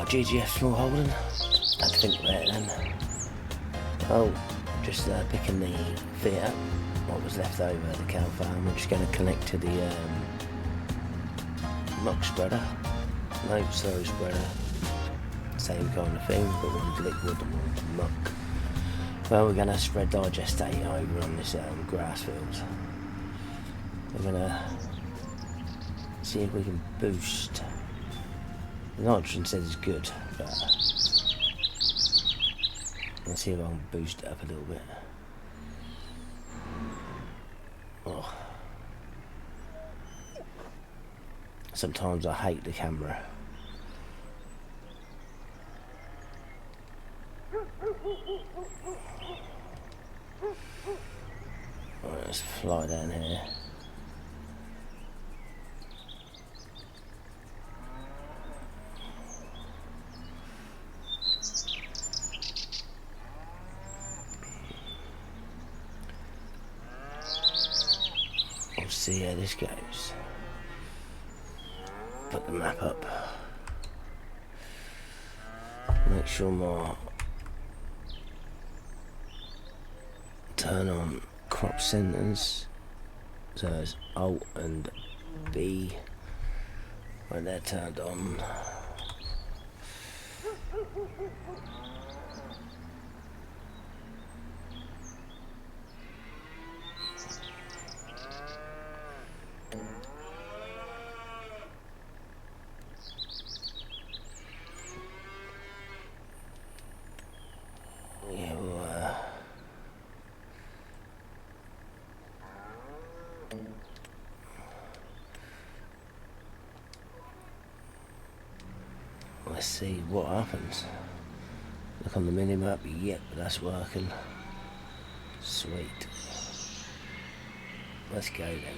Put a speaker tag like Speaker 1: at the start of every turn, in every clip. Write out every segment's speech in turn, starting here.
Speaker 1: GGF small holding. Had to think about it then. Oh, just picking the fit up, what was left over at the cow farm. We're just going to connect to the muck spreader, no slurry spreader, same kind of thing, but one's liquid and one's muck. Well, we're going to spread digestate over on this grass field. We're going to see if we can boost. The nitrogen says it's good, but let's see if I can boost it up a little bit. Oh. Sometimes I hate the camera. Right, let's fly down here. We'll see how this goes. Put the map up. Make sure my turn on crop centers. So it's Alt and B when they're turned on. Yeah, let's see what happens. Look on the mini-map, yep, that's working. Sweet. Let's go then.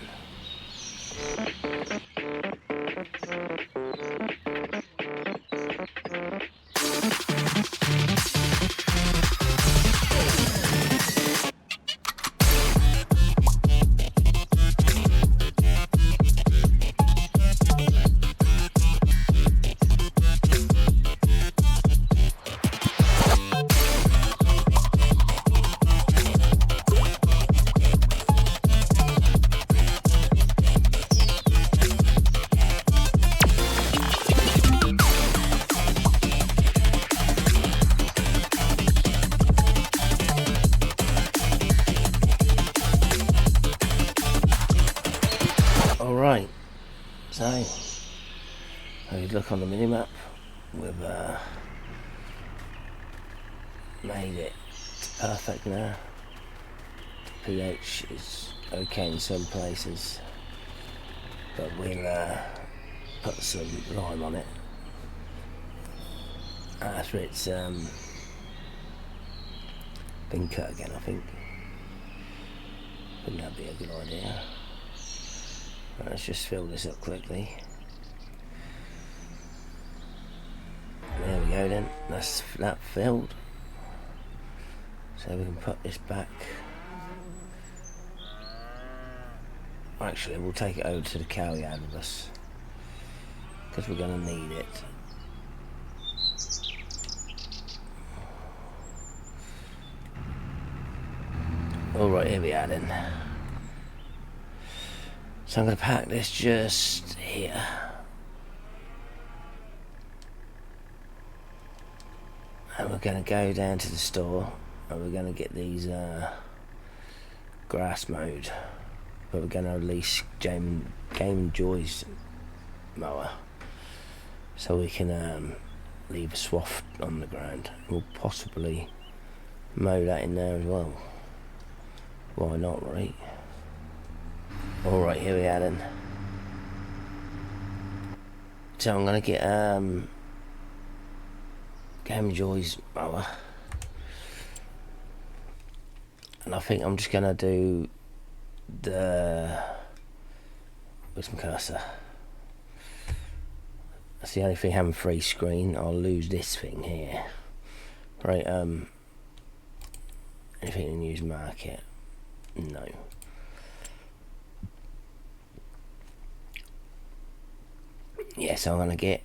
Speaker 1: Alright, so if you look on the minimap, we've made it perfect now. pH is okay in some places, but we'll put some lime on it after it's been cut again. I think that'd be a good idea. Let's just fill this up quickly. There we go then, that's that filled. So we can put this back. Actually, we'll take it over to the cow yard with us, because we're going to need it. Alright, here we are then. So I'm going to pack this just here. And we're going to go down to the store and we're going to get these grass mowed. But we're going to release Game and Joy's mower, so we can leave a swath on the ground. We'll possibly mow that in there as well. Why not, right? Alright, here we are then. So I'm going to get Game Joy's mower, and I think I'm just going to do with my cursor. That's the only thing having free screen. I'll lose this thing here. Right, anything in use market? No. yeah, so I'm going to get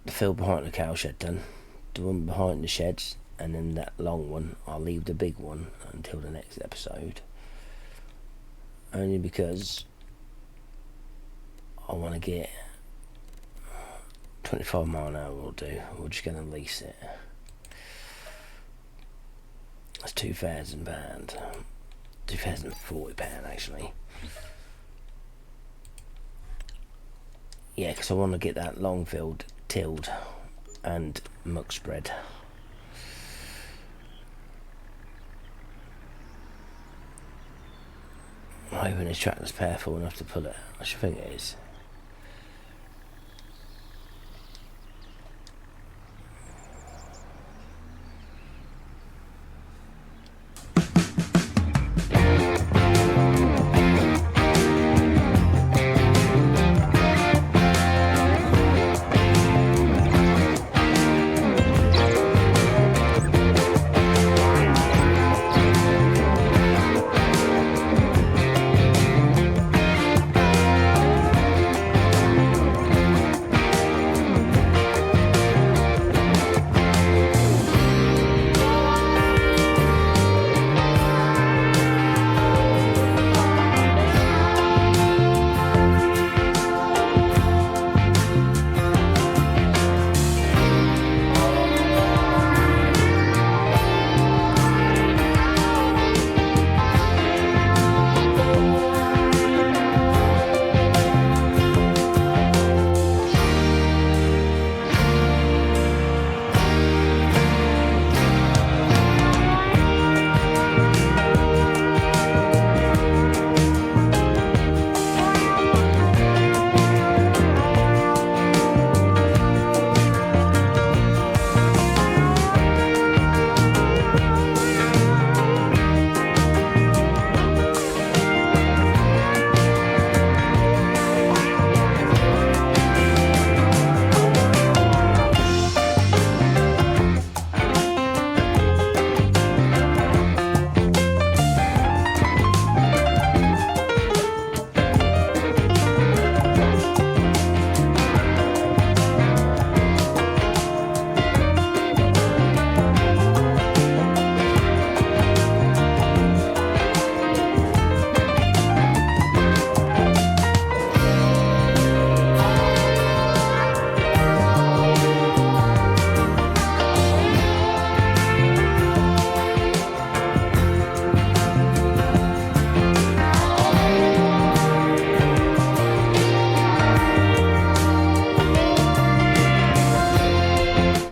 Speaker 1: the field behind the cow shed done, the one behind the sheds, and then that long one I'll leave the big one until the next episode, only because I want to get 25 mile an hour will do. We're just going to lease it. That's £2,000, £2,040 actually. Yeah, because I want to get that long field tilled and muck spread. I'm hoping this tractor's powerful enough to pull it. I should think it is.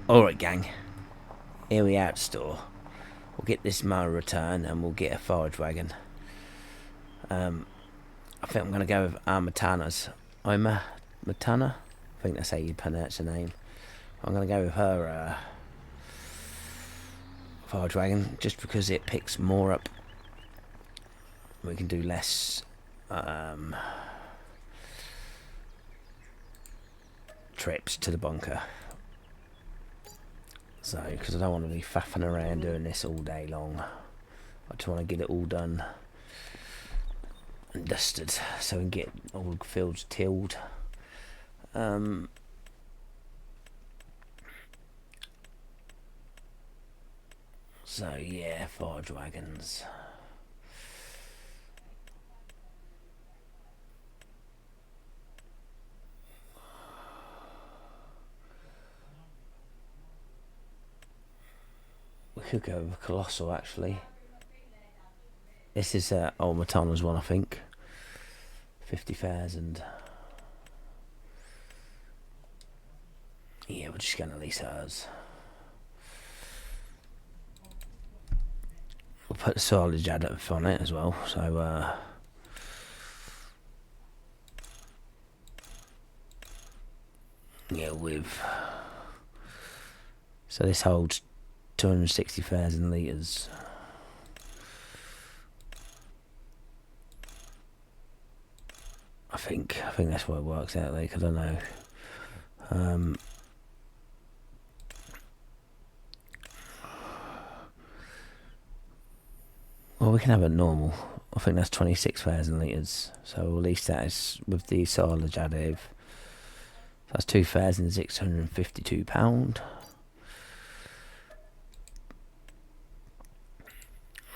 Speaker 1: Alright gang, here we are at the store. We'll get this mower returned and we'll get a forage wagon. I think I'm going to go with Matana's. Matana? I think that's how you pronounce her name. I'm going to go with her forage wagon just because it picks more up. We can do less trips to the bunker. So, because I don't want to be faffing around doing this all day long. I just want to get it all done and dusted so we can get all the fields tilled. So yeah, forage wagons. We could go with Colossal actually. This is old Matana's one, I think. 50,000. Yeah, we're just going to lease hers. We'll put the silage additive on it as well, so yeah, so this holds 260,000 litres. I think that's what it works out like. I don't know. we can have a normal. I think that's 26,000 litres. So at least that is with the silage additive. That's £2,652.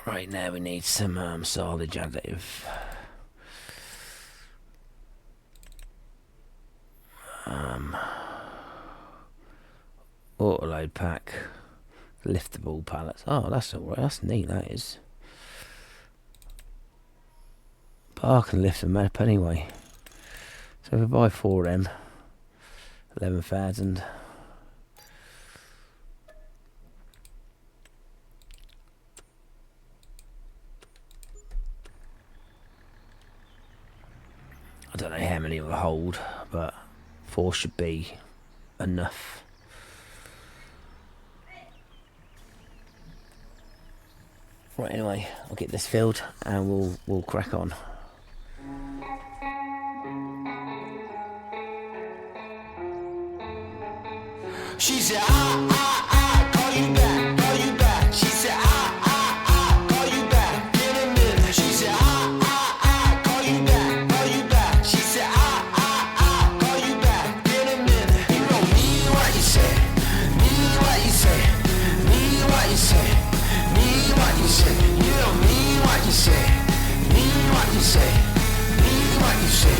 Speaker 1: Right now we need some silage additive. Auto load pack, liftable pallets. Oh, that's alright. That's neat. That is. But I can lift them up anyway. So if I buy 4 of them, 11,000. I don't know how many it will hold, but 4 should be enough. Right, anyway, I'll get this filled and we'll crack on. She said, call you back, call you back. She said, call you back in a minute. She said, call you back, call you back. She said, call you back in a minute. You don't mean what you say, mean what you say, mean what you say, mean what you say. You don't mean what you say, mean what you say, mean what you say,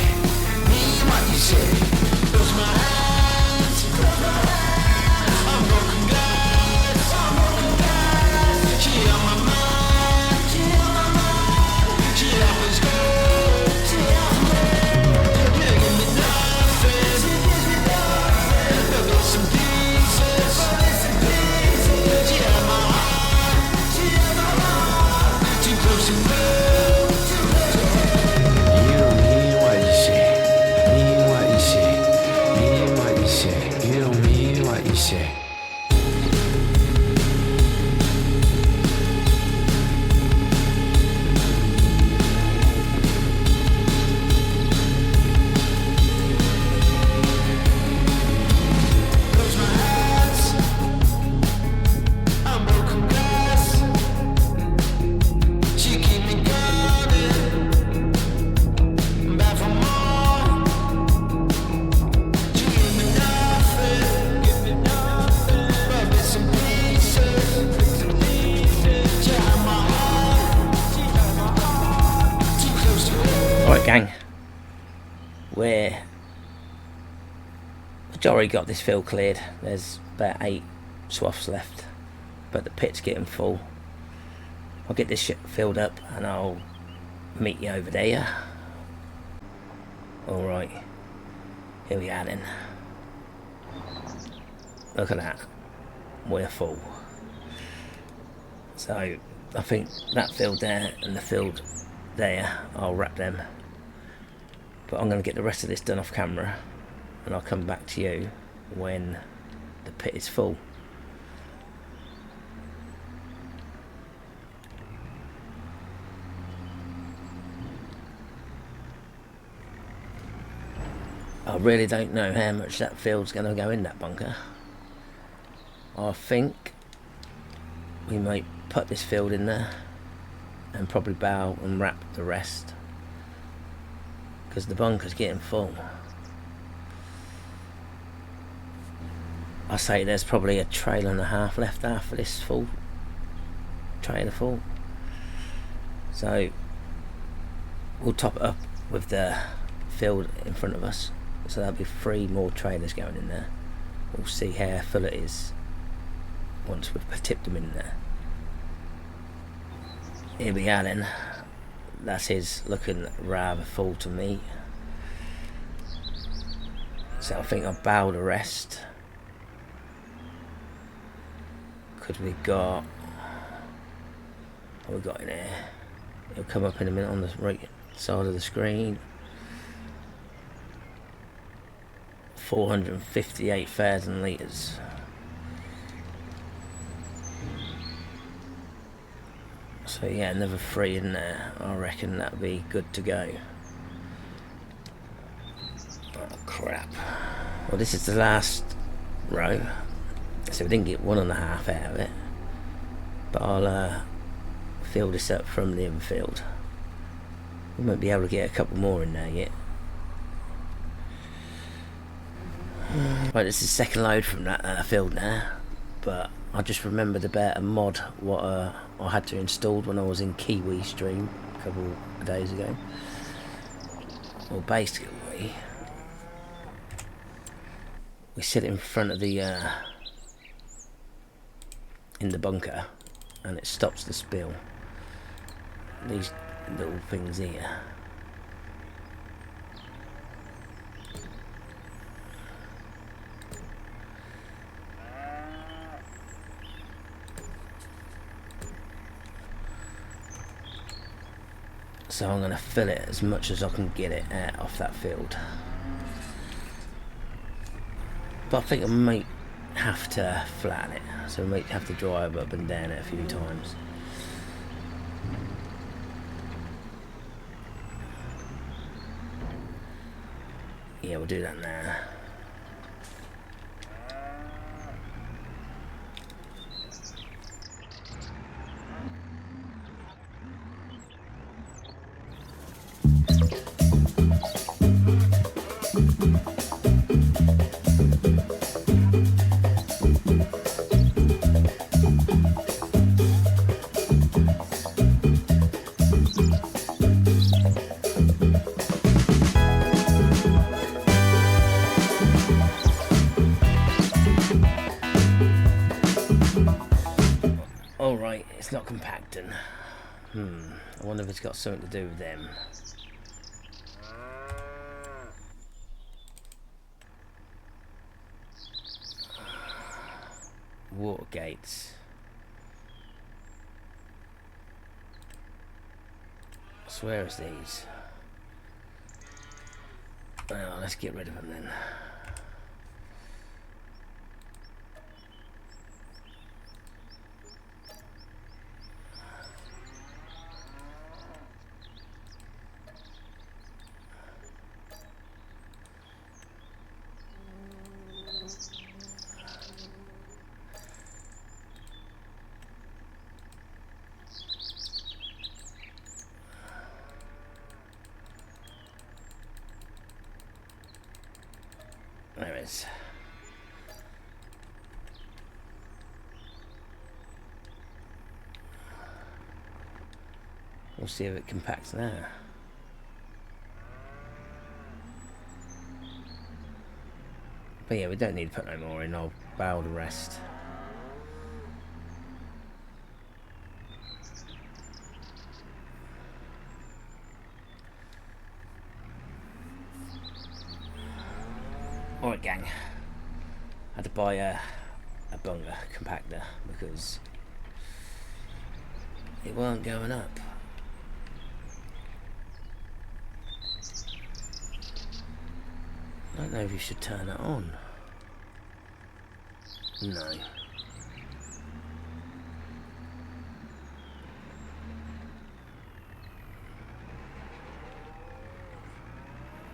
Speaker 1: mean what you say. Close my hands, close my hands. Right, gang, we've already got this field cleared. There's about 8 swaths left, but the pit's getting full. I'll get this shit filled up and I'll meet you over there. Alright, here we are then. Look at that, we're full. So I think that field there and the field there, I'll wrap them. But I'm going to get the rest of this done off camera and I'll come back to you when the pit is full. I really don't know how much that field's going to go in that bunker. I think we might put this field in there and probably bow and wrap the rest, because the bunker's getting full. I say there's probably a trailer and a half left after this full trailer full, so we'll top it up with the field in front of us, so there'll be 3 more trailers going in there. We'll see how full it is once we've tipped them in there. Here we are then. That is looking rather full to me. So I think I'll bow the rest. Because we've got... what we got in here? It'll come up in a minute on the right side of the screen. 458,000 litres. So yeah, another 3 in there. I reckon that'll be good to go. Oh crap. Well, this is the last row, so we didn't get 1.5 out of it. But I'll fill this up from the infield. We won't be able to get a couple more in there yet. Right, this is the second load from that field now, but I just remembered about a mod what I had to install when I was in Kiwi stream a couple of days ago. Well, basically, we sit in front of the in the bunker, and it stops the spill. These little things here. So I'm going to fill it as much as I can get it out off that field. But I think I might have to flatten it, so I might have to drive up and down it a few times. Yeah, we'll do that now. Alright, it's not compacting. I wonder if it's got something to do with them. Water gates. I swear it's these. Well, let's get rid of them then. There it is. We'll see if it compacts now. But yeah, we don't need to put no more in. I'll bow the rest. Alright gang, I had to buy a bunker compactor because it weren't going up. I don't know if you should turn it on. No.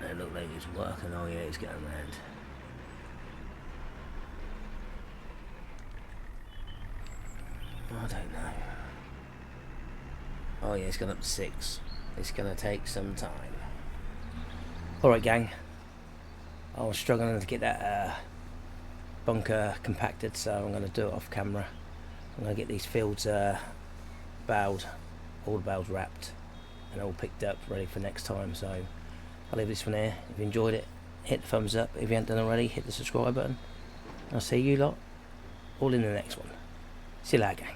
Speaker 1: It looked like it's working. Oh yeah, it's going round. I don't know. Oh yeah, it's gone up to 6. It's gonna take some time. Alright gang, I was struggling to get that bunker compacted, so I'm going to do it off camera. I'm going to get these fields bowed, all the bales wrapped and all picked up, ready for next time. So I'll leave this one here. If you enjoyed it, hit the thumbs up. If you haven't done already, hit the subscribe button. I'll see you lot all in the next one. See you later gang.